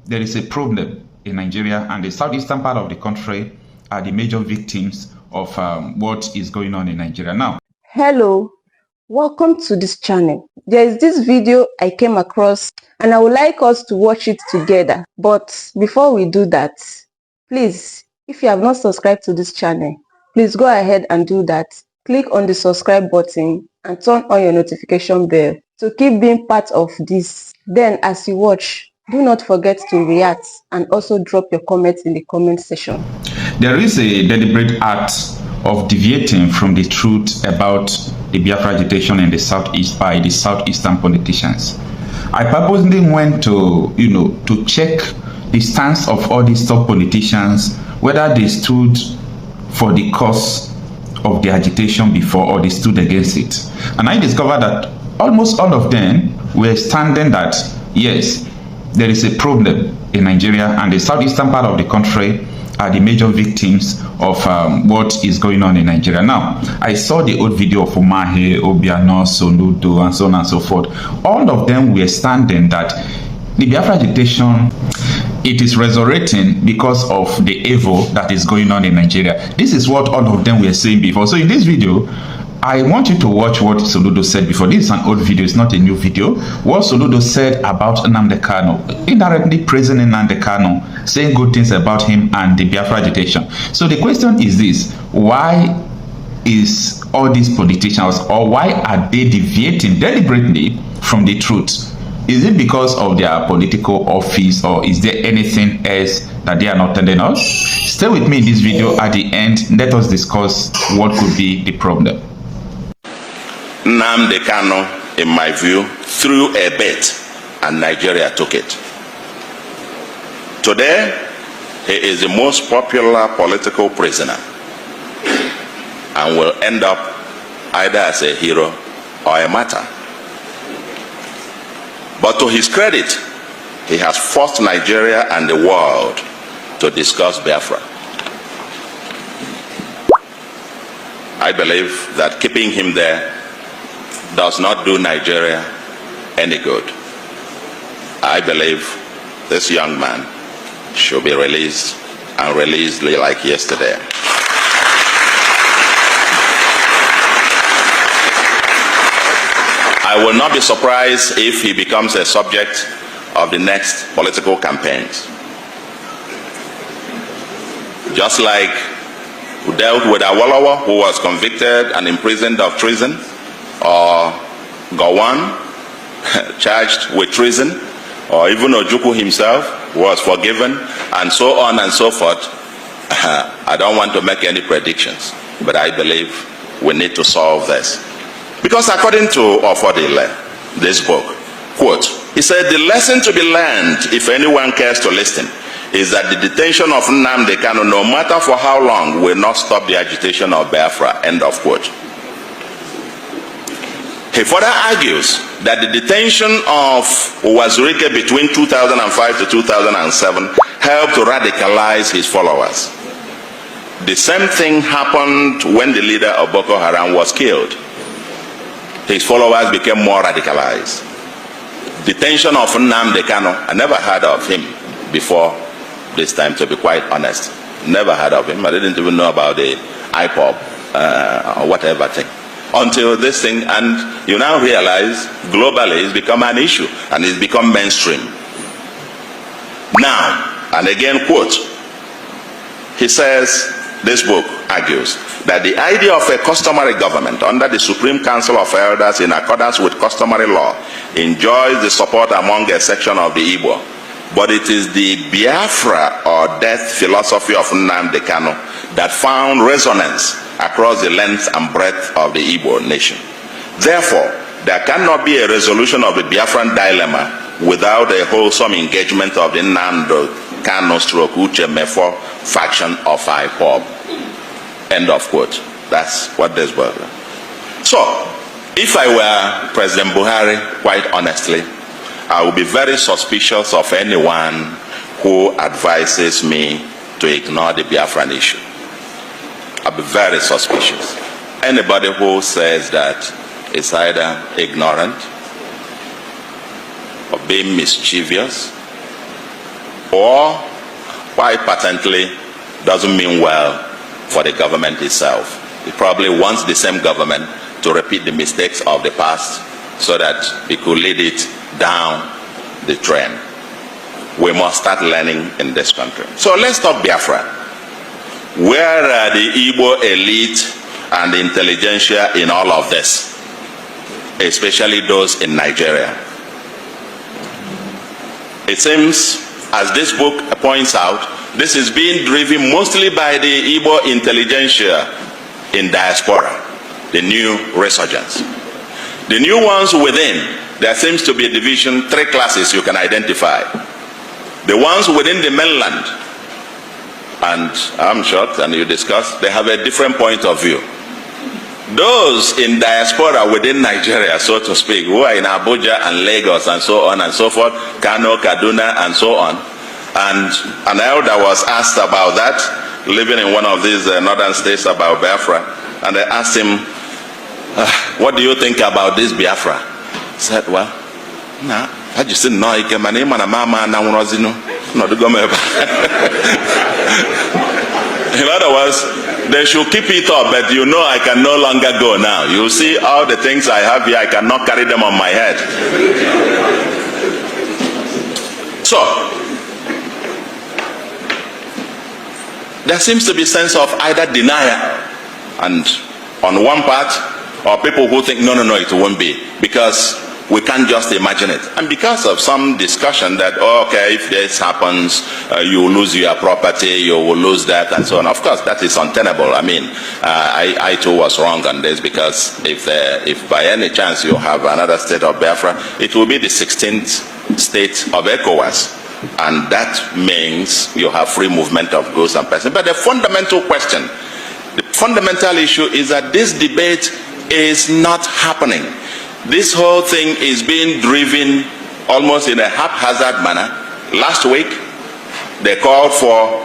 there is a problem in Nigeria, and the southeastern part of the country are the major victims of what is going on in Nigeria now. Hello, welcome to this channel. There is this video I came across and I would like us to watch it together. But before we do that, please, if you have not subscribed to this channel, please go ahead and do that. Click on the subscribe button and turn on your notification bell to keep being part of this. Then as you watch, do not forget to react and also drop your comments in the comment section. There is a deliberate act of deviating from the truth about the Biafra agitation in the southeast by the southeastern politicians. I purposely went to, to check the stance of all these top politicians, whether they stood for the cause of the agitation before or they stood against it. And I discovered that almost all of them were standing that, yes, there is a problem in Nigeria, and the southeastern part of the country are the major victims of what is going on in Nigeria. Now, I saw the old video of Umahe, Obiano, Soludo, and so on and so forth. All of them were standing that the Biafra agitation, it is resurrecting because of the evil that is going on in Nigeria. This is what all of them were saying before. So in this video, I want you to watch what Soludo said before. This is an old video, it's not a new video. What Soludo said about Nnamdi Kanu, indirectly praising Nnamdi Kanu, saying good things about him and the Biafra agitation. So the question is this: why is all these politicians, or why are they deviating deliberately from the truth? Is it because of their political office, or is there anything else that they are not telling us? Stay with me in this video. At the end, let us discuss what could be the problem. Nnamdi Kanu, in my view, threw a bait and Nigeria took it. Today, he is the most popular political prisoner and will end up either as a hero or a martyr. But to his credit, he has forced Nigeria and the world to discuss Biafra. I believe that keeping him there does not do Nigeria any good. I believe this young man should be released, and released like yesterday. I will not be surprised if he becomes a subject of the next political campaigns. Just like we dealt with Awolowo, who was convicted and imprisoned of treason, or Gowon, charged with treason, or even Ojukwu himself was forgiven, and so on and so forth. I don't want to make any predictions, but I believe we need to solve this. Because according to Ofodile, this book, quote, he said, the lesson to be learned, if anyone cares to listen, is that the detention of Nnamdi Kanu, no matter for how long, will not stop the agitation of Biafra, end of quote. He further argues that the detention of Wazirike between 2005 to 2007 helped to radicalize his followers. The same thing happened when the leader of Boko Haram was killed. His followers became more radicalized. Detention of Nnamdi Kanu, I never heard of him before this time, to be quite honest. Never heard of him. I didn't even know about the IPOB or whatever thing. Until this thing, and you now realize globally it's become an issue and it's become mainstream. Now, and again quote, he says, this book argues that the idea of a customary government under the Supreme Council of Elders in accordance with customary law enjoys the support among a section of the Igbo, but it is the Biafra or death philosophy of Nnamdi Kanu that found resonance across the length and breadth of the Igbo nation. Therefore, there cannot be a resolution of the Biafran dilemma without a wholesome engagement of the Nnamdi Kanu /Uche Mefo faction of IPOB. End of quote. That's what this was. So, if I were President Buhari, quite honestly, I would be very suspicious of anyone who advises me to ignore the Biafran issue. I'll be very suspicious. Anybody who says that is either ignorant or being mischievous or quite patently doesn't mean well for the government itself. It probably wants the same government to repeat the mistakes of the past so that it could lead it down the train. We must start learning in this country. So let's talk Biafra. Where are the Igbo elite and the intelligentsia in all of this? Especially those in Nigeria. It seems, as this book points out, this is being driven mostly by the Igbo intelligentsia in diaspora, the new resurgence. The new ones within, there seems to be a division, 3 classes you can identify. The ones within the mainland, and I'm shocked, and you discuss, they have a different point of view. Those in diaspora within Nigeria, so to speak, who are in Abuja and Lagos and so on and so forth, Kanu, Kaduna and so on. And an elder was asked about that, living in one of these northern states, about Biafra. And they asked him, what do you think about this Biafra? He said, well, nah, I just didn't know. In other words, they should keep it up, but you know I can no longer go now. You see all the things I have here, I cannot carry them on my head. So, there seems to be a sense of either denial, and on one part, or people who think, no, it won't be, because we can't just imagine it. And because of some discussion that, oh, okay, if this happens, you will lose your property, you will lose that, and so on. Of course, that is untenable. I mean, I too was wrong on this, because if by any chance you have another state of Biafra, it will be the 16th state of ECOWAS. And that means you have free movement of goods and persons. But the fundamental question, the fundamental issue is that this debate is not happening. This whole thing is being driven almost in a haphazard manner. Last week, they called for,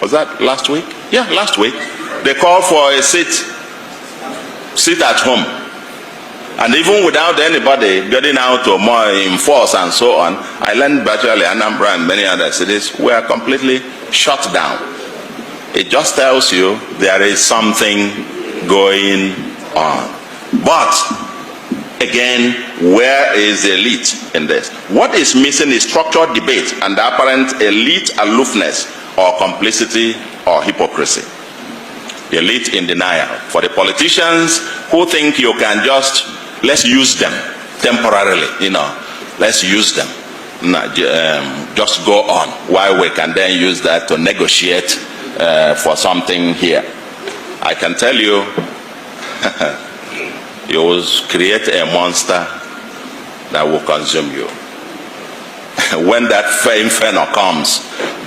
was that last week? Yeah, last week. They called for a sit at home. And even without anybody getting out to more enforce and so on, I learned virtually Anambra and many other cities were completely shut down. It just tells you there is something going on. But again, where is the elite in this? What is missing is structured debate and the apparent elite aloofness or complicity or hypocrisy. The elite in denial. For the politicians who think you can just, let's use them temporarily, let's use them. Just go on, while we can then use that to negotiate for something here. I can tell you, you will create a monster that will consume you. When that inferno comes,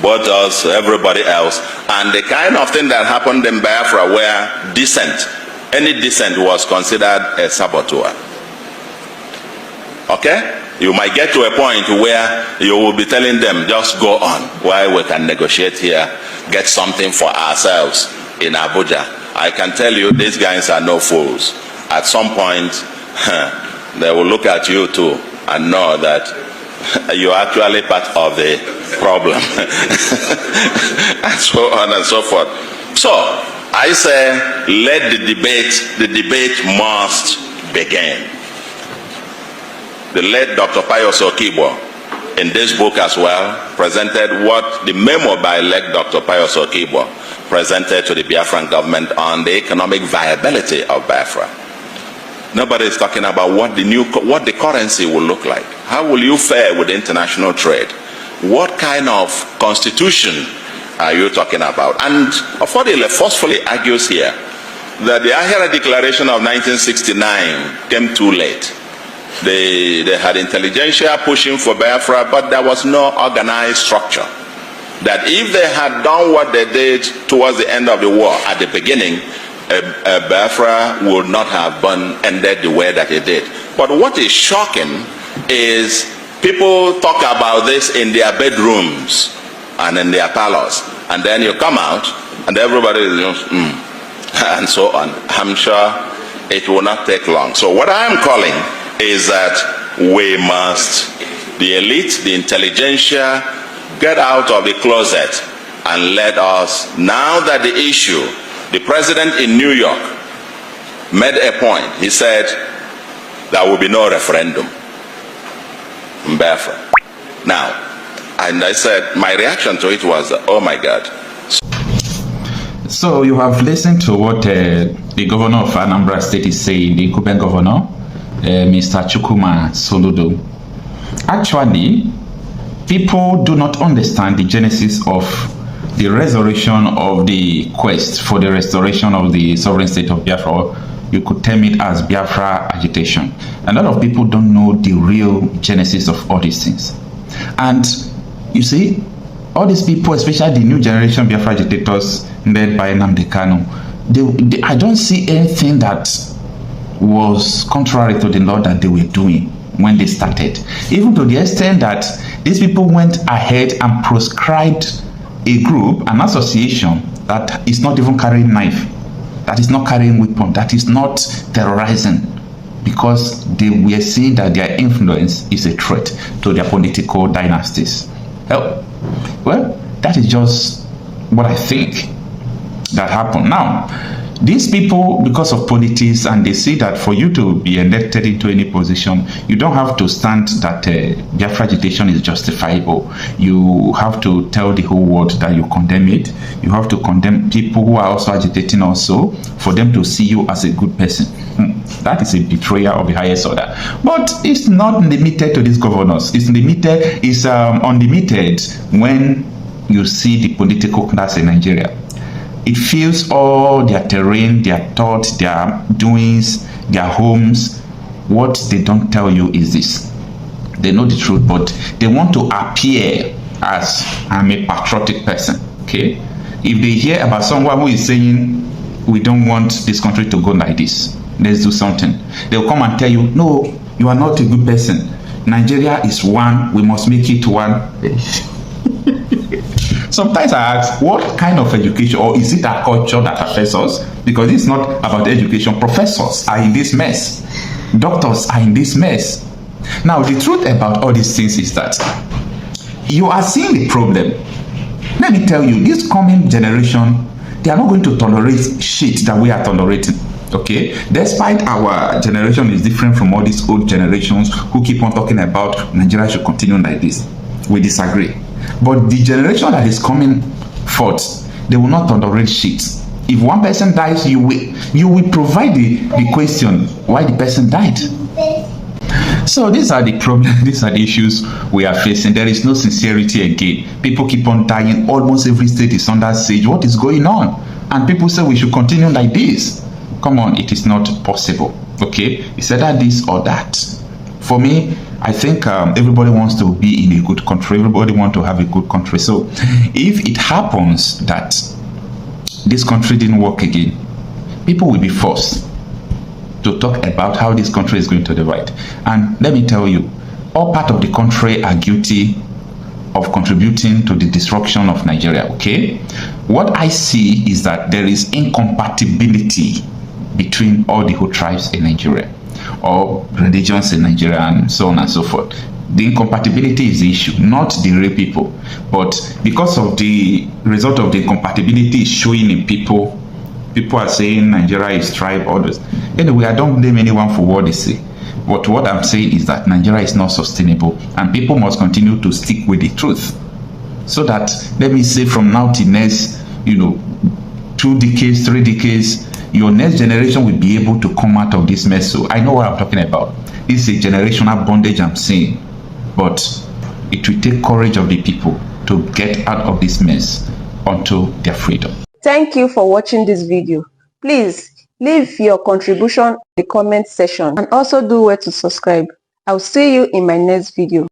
both us, everybody else, and the kind of thing that happened in Biafra where dissent, any dissent was considered a saboteur. Okay? You might get to a point where you will be telling them, just go on, while we can negotiate here, get something for ourselves in Abuja. I can tell you, these guys are no fools. At some point, they will look at you too and know that you're actually part of the problem. And so on and so forth. So, I say, let the debate must begin. The late Dr. Pius Okibo, in this book as well, presented what the memo by late Dr. Pius Okibo presented to the Biafran government on the economic viability of Biafra. Nobody is talking about what the currency will look like. How will you fare with international trade? What kind of constitution are you talking about? And Affordile forcefully argues here that the Ahira Declaration of 1969 came too late. They had intelligentsia pushing for Biafra, but there was no organized structure. That if they had done what they did towards the end of the war at the beginning, Biafra would not have ended the way that it did. But what is shocking is people talk about this in their bedrooms and in their parlors, and then you come out and everybody is just and so on. I'm sure it will not take long. So what I am calling is that we must, the elite, the intelligentsia, get out of the closet and let us, now that the issue, the president in New York made a point. He said there will be no referendum. Now, and I said, my reaction to it was, oh my God. So you have listened to what the governor of Anambra State is saying, the incumbent governor, Mr. Chukwuma Soludo. Actually, people do not understand the genesis of the resurrection of the quest for the restoration of the sovereign state of Biafra. You could term it as Biafra agitation. A lot of people don't know the real genesis of all these things. And you see, all these people, especially the new generation Biafra agitators led by Nnamdi Kanu, I don't see anything that was contrary to the law that they were doing when they started. Even to the extent that these people went ahead and proscribed a group, an association that is not even carrying knife, that is not carrying weapon, that is not terrorizing, because they were seeing that their influence is a threat to their political dynasties. Well, that is just what I think that happened. Now, these people, because of politics, and they see that for you to be elected into any position, you don't have to stand that Biafra agitation is justifiable. You have to tell the whole world that you condemn it. You have to condemn people who are also agitating also, for them to see you as a good person. That is a betrayal of the highest order. But it's not limited to these governors. It's limited, it's unlimited when you see the political class in Nigeria. It fills all their terrain, their thoughts, their doings, their homes. What they don't tell you is this. They know the truth, but they want to appear as, I'm a patriotic person. Okay? If they hear about someone who is saying, we don't want this country to go like this, let's do something, they'll come and tell you, no, you are not a good person. Nigeria is one, we must make it one. Sometimes I ask, what kind of education, or is it a culture that affects us? Because it's not about education. Professors are in this mess. Doctors are in this mess. Now, the truth about all these things is that you are seeing the problem. Let me tell you, this coming generation, they are not going to tolerate shit that we are tolerating. Okay, despite our generation is different from all these old generations who keep on talking about Nigeria should continue like this. We disagree. But the generation that is coming forth, they will not tolerate shit. If one person dies, you will provide the question why the person died. So these are the problems, these are the issues we are facing. There is no sincerity again. People keep on dying. Almost every state is under siege. What is going on? And people say we should continue like this. Come on, it is not possible. Okay, it's either this or that. For me, I think everybody wants to be in a good country. Everybody wants to have a good country. So if it happens that this country didn't work again, people will be forced to talk about how this country is going to the right. And let me tell you, all part of the country are guilty of contributing to the destruction of Nigeria. Okay, what I see is that there is incompatibility between all the whole tribes in Nigeria, or religions in Nigeria, and so on and so forth. The incompatibility is the issue, not the real people. But because of the result of the incompatibility showing in people, people are saying Nigeria is tribe, others. Anyway, I don't blame anyone for what they say. But what I'm saying is that Nigeria is not sustainable, and people must continue to stick with the truth. So that, let me say, from now till next, 2 decades, 3 decades, your next generation will be able to come out of this mess. So I know what I'm talking about. This is a generational bondage I'm saying. But it will take courage of the people to get out of this mess unto their freedom. Thank you for watching this video. Please leave your contribution in the comment section and also do well to subscribe. I'll see you in my next video.